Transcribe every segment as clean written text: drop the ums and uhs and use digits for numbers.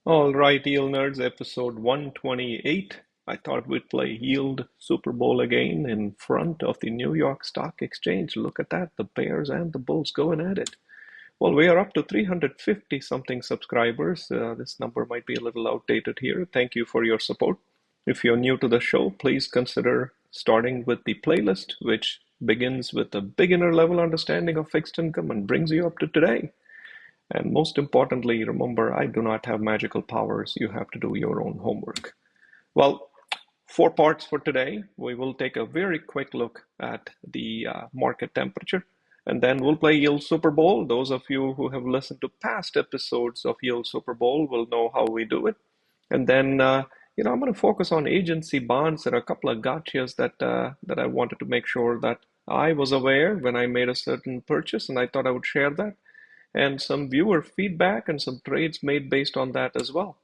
All right, Yield Nerds, episode 128. I thought we'd play Yield Super Bowl again in front of the New York Stock Exchange. Look at that, the Bears and the Bulls going at it. Well, we are up to 350 something subscribers. This number might be a little outdated here. Thank you for your support. If you're new to the show, please consider starting with the playlist, which begins with a beginner level understanding of fixed income and brings you up to today. And most importantly, remember, I do not have magical powers. You have to do your own homework. Well, four parts for today. We will take a very quick look at the market temperature, and then we'll play Yield Super Bowl. Those of you who have listened to past episodes of Yield Super Bowl will know how we do it. And then, I'm going to focus on agency bonds. There are a couple of gotchas that I wanted to make sure that I was aware when I made a certain purchase, and I thought I would share that and some viewer feedback and some trades made based on that as well.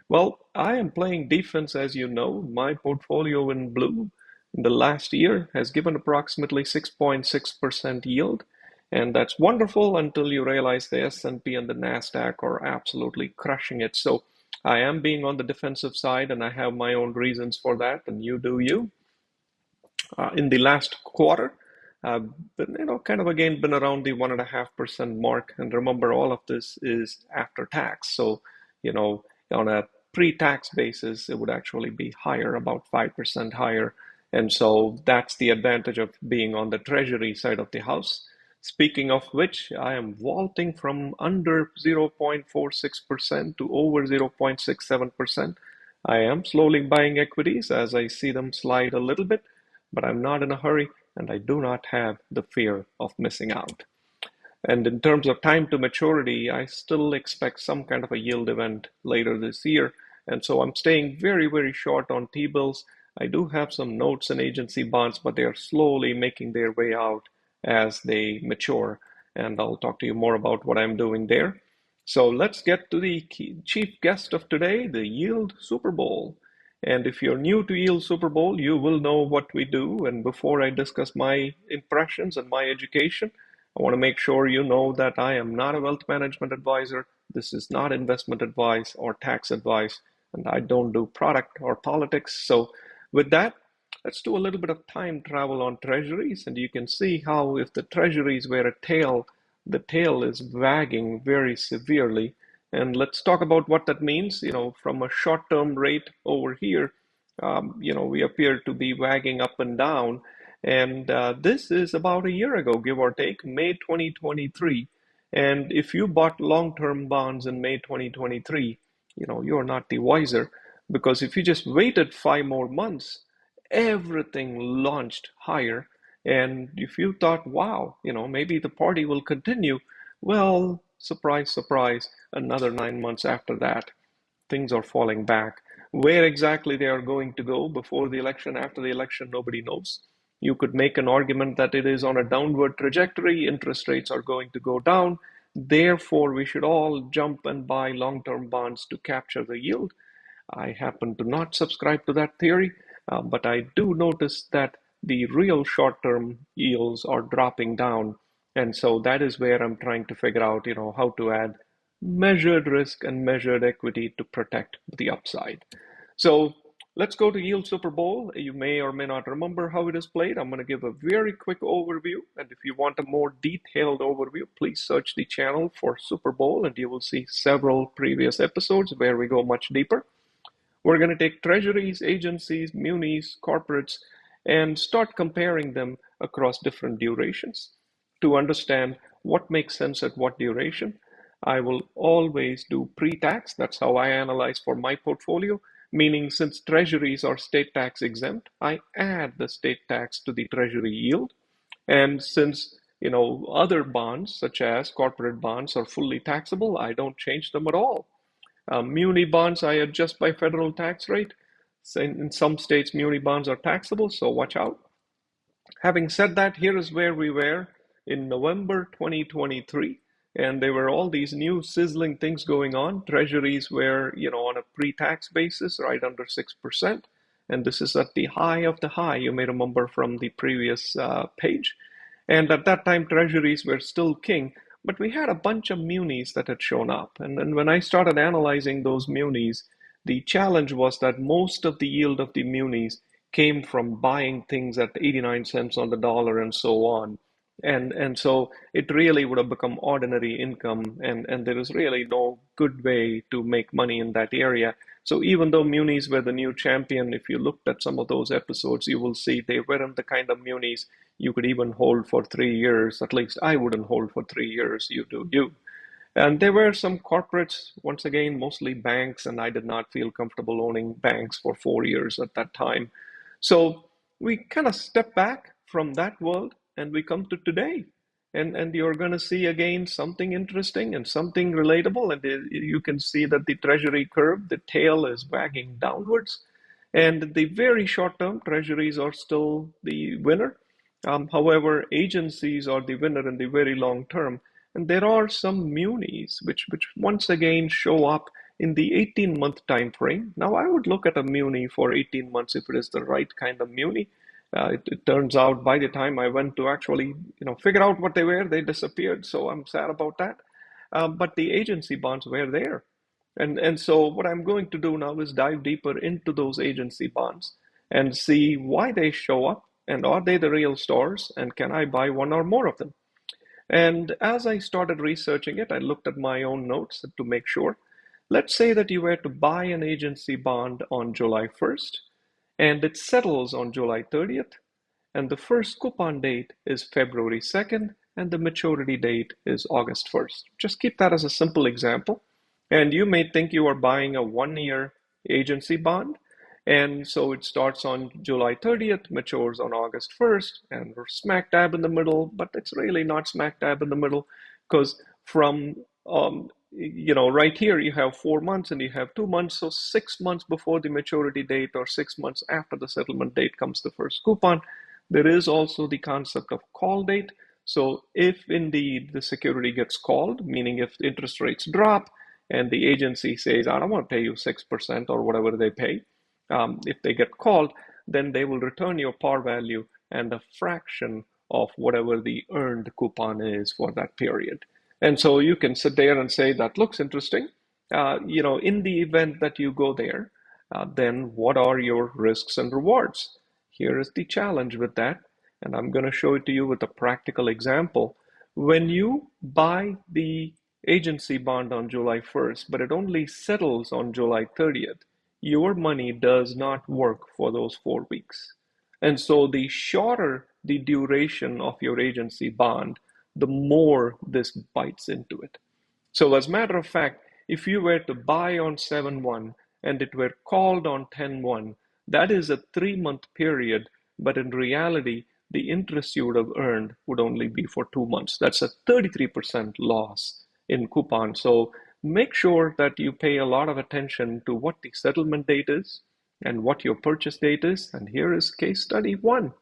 Well, I am playing defense, as you know. My portfolio in blue in the last year has given approximately 6.6% yield, and that's wonderful until you realize the S&P and the Nasdaq are absolutely crushing it. So I am being on the defensive side, and I have my own reasons for that, and you do you. In the last quarter, but kind of again been around the 1.5% mark. And remember, all of this is after tax. So, on a pre-tax basis, it would actually be higher, about 5% higher. And so that's the advantage of being on the treasury side of the house. Speaking of which, I am vaulting from under 0.46% to over 0.67%. I am slowly buying equities as I see them slide a little bit, but I'm not in a hurry and I do not have the fear of missing out. And in terms of time to maturity, I still expect some kind of a yield event later this year. And so I'm staying very, very short on T-bills. I do have some notes and agency bonds, but they are slowly making their way out as they mature. And I'll talk to you more about what I'm doing there. So let's get to the chief guest of today, the Yield Super Bowl. And if you're new to Yield Super Bowl, you will know what we do. And before I discuss my impressions and my education, I want to make sure you know that I am not a wealth management advisor. This is not investment advice or tax advice, and I don't do product or politics. So with that, let's do a little bit of time travel on treasuries, and you can see how if the treasuries were a tail, the tail is wagging very severely. And let's talk about what that means. From a short-term rate over here, we appear to be wagging up and down. And this is about a year ago, give or take, May 2023. And if you bought long-term bonds in May 2023, you're not the wiser, because if you just waited 5 more months, everything launched higher. And if you thought, wow, maybe the party will continue, well, surprise, surprise, another 9 months after that, things are falling back. Where exactly they are going to go before the election, after the election, nobody knows. You could make an argument that it is on a downward trajectory, interest rates are going to go down, therefore we should all jump and buy long-term bonds to capture the yield. I happen to not subscribe to that theory, but I do notice that the real short-term yields are dropping down. And so that is where I'm trying to figure out, how to add measured risk and measured equity to protect the upside. So let's go to Yield Super Bowl. You may or may not remember how it is played. I'm going to give a very quick overview. And if you want a more detailed overview, please search the channel for Super Bowl and you will see several previous episodes where we go much deeper. We're going to take treasuries, agencies, munis, corporates, and start comparing them across different durations to understand what makes sense at what duration. I will always do pre-tax. That's how I analyze for my portfolio, meaning since treasuries are state tax exempt, I add the state tax to the treasury yield. And since other bonds, such as corporate bonds, are fully taxable, I don't change them at all. Muni bonds, I adjust by federal tax rate. So in some states, muni bonds are taxable, so watch out. Having said that, here is where we were in November 2023, and there were all these new sizzling things going on. Treasuries were, on a pre-tax basis, right under 6%, and this is at the high of the high, you may remember from the previous page. And at that time, treasuries were still king. but we had a bunch of munis that had shown up. And then when I started analyzing those munis, the challenge was that most of the yield of the munis came from buying things at 89 cents on the dollar and so on. And so it really would have become ordinary income, and there is really no good way to make money in that area. So even though munis were the new champion, if you looked at some of those episodes, you will see they weren't the kind of munis you could even hold for 3 years. At least I wouldn't hold for 3 years. You do you. And there were some corporates, once again, mostly banks, and I did not feel comfortable owning banks for 4 years at that time. So we kind of step back from that world and we come to today. And you're going to see again something interesting and something relatable. And you can see that the treasury curve, the tail is wagging downwards. And the very short term treasuries are still the winner. However, agencies are the winner in the very long term. And there are some munis which once again show up in the 18-month time frame. Now, I would look at a muni for 18 months if it is the right kind of muni. It turns out by the time I went to actually, figure out what they were, they disappeared. So I'm sad about that. But the agency bonds were there. And so what I'm going to do now is dive deeper into those agency bonds and see why they show up and are they the real stars and can I buy one or more of them? And as I started researching it, I looked at my own notes to make sure. Let's say that you were to buy an agency bond on July 1st and it settles on July 30th, and the first coupon date is February 2nd, and the maturity date is August 1st. Just keep that as a simple example. And you may think you are buying a 1 year agency bond, and so it starts on July 30th, matures on August 1st, and we're smack dab in the middle, but it's really not smack dab in the middle because from right here you have 4 months and you have 2 months, so 6 months before the maturity date or 6 months after the settlement date comes the first coupon. There is also the concept of call date. So if indeed the security gets called, meaning if interest rates drop and the agency says, I don't want to pay you 6% or whatever they pay, if they get called, then they will return your par value and a fraction of whatever the earned coupon is for that period. And so you can sit there and say, that looks interesting. In the event that you go there, then what are your risks and rewards? Here is the challenge with that. And I'm going to show it to you with a practical example. When you buy the agency bond on July 1st, but it only settles on July 30th, your money does not work for those 4 weeks. And so the shorter the duration of your agency bond, the more this bites into it. So as a matter of fact, if you were to buy on 7/1 and it were called on 10/1, that is a 3-month period, but in reality, the interest you would have earned would only be for 2 months. That's a 33% loss in coupon. So make sure that you pay a lot of attention to what the settlement date is and what your purchase date is. And here is case study one.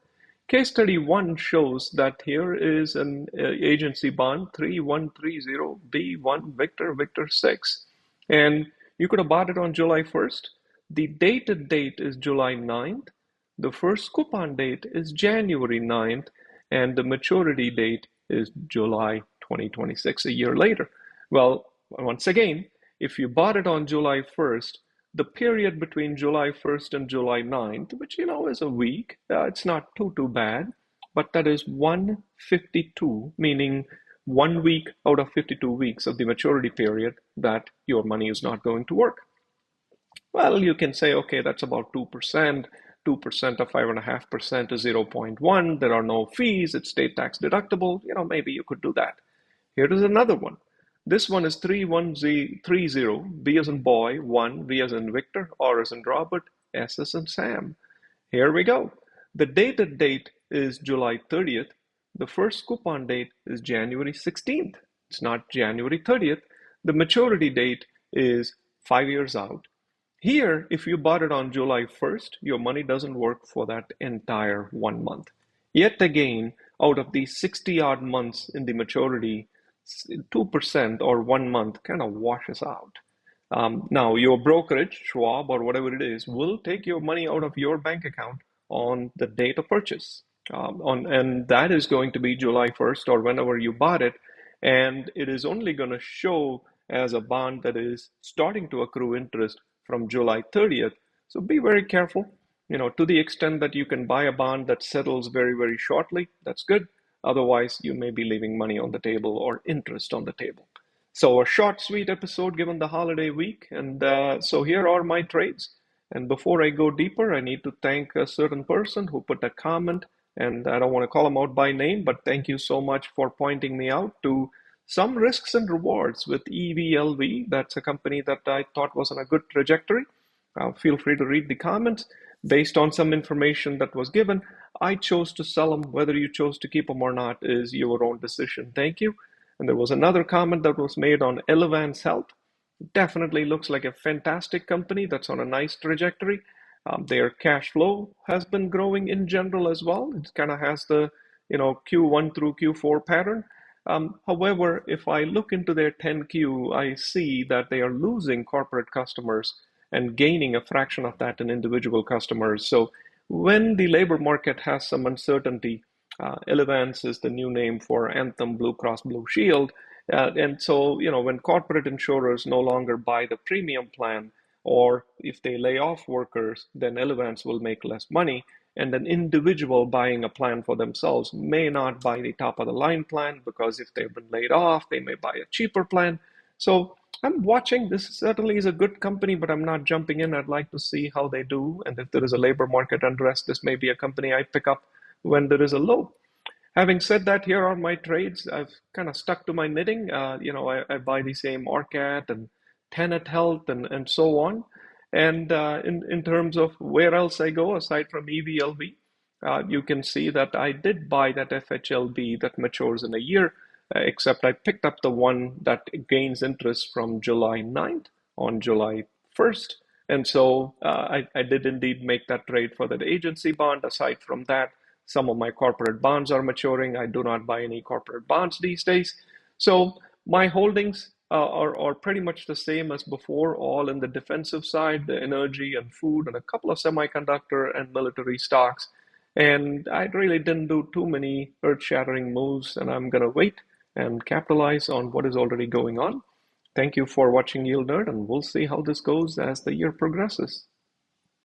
Case study one shows that here is an agency bond 3130B1 Victor Victor 6. And you could have bought it on July 1st. The dated date is July 9th. The first coupon date is January 9th. And the maturity date is July 2026, a year later. Well, once again, if you bought it on July 1st, the period between July 1st and July 9th, which is a week, it's not too bad, but that is 152, meaning 1 week out of 52 weeks of the maturity period that your money is not going to work. Well, you can say, okay, that's about 2%. 2% of 5.5% is 0.1. There are no fees. It's state tax deductible. Maybe you could do that. Here is another one. This one is 3130, B as in boy, 1, V as in Victor, R as in Robert, S as in Sam. Here we go. The dated date is July 30th. The first coupon date is January 16th. It's not January 30th. The maturity date is 5 years out. Here, if you bought it on July 1st, your money doesn't work for that entire 1 month. Yet again, out of the 60 odd months in the maturity, 2% or 1 month kind of washes out. Now, your brokerage, Schwab or whatever it is, will take your money out of your bank account on the date of purchase. And that is going to be July 1st or whenever you bought it. and it is only going to show as a bond that is starting to accrue interest from July 30th. So be very careful. To the extent that you can buy a bond that settles very, very shortly, that's good. Otherwise, you may be leaving money on the table or interest on the table. So a short, sweet episode given the holiday week. And so here are my trades. And before I go deeper, I need to thank a certain person who put a comment. And I don't want to call him out by name, but thank you so much for pointing me out to some risks and rewards with EVLV. That's a company that I thought was on a good trajectory. Feel free to read the comments. Based on some information that was given, I chose to sell them. Whether you chose to keep them or not is your own decision. Thank you. And there was another comment that was made on Elevance Health. Definitely looks like a fantastic company that's on a nice trajectory. Their cash flow has been growing in general as well. It kind of has the Q1 through Q4 pattern. However, if I look into their 10Q, I see that they are losing corporate customers and gaining a fraction of that in individual customers. So when the labor market has some uncertainty, Elevance is the new name for Anthem Blue Cross Blue Shield. And so, when corporate insurers no longer buy the premium plan, or if they lay off workers, then Elevance will make less money. And an individual buying a plan for themselves may not buy the top of the line plan because if they've been laid off, they may buy a cheaper plan. So I'm watching. This certainly is a good company, but I'm not jumping in. I'd like to see how they do. And if there is a labor market unrest, this may be a company I pick up when there is a low. Having said that, here are my trades. I've kind of stuck to my knitting. I buy the same Arcat and Tenet Health and so on. And in terms of where else I go aside from EVLV, you can see that I did buy that FHLB that matures in a year, except I picked up the one that gains interest from July 9th on July 1st. And so I did indeed make that trade for that agency bond. Aside from that, some of my corporate bonds are maturing. I do not buy any corporate bonds these days. So my holdings are pretty much the same as before, all in the defensive side, the energy and food, and a couple of semiconductor and military stocks. And I really didn't do too many earth-shattering moves, and I'm going to wait and capitalize on what is already going on. Thank you for watching Yield Nerd, and we'll see how this goes as the year progresses.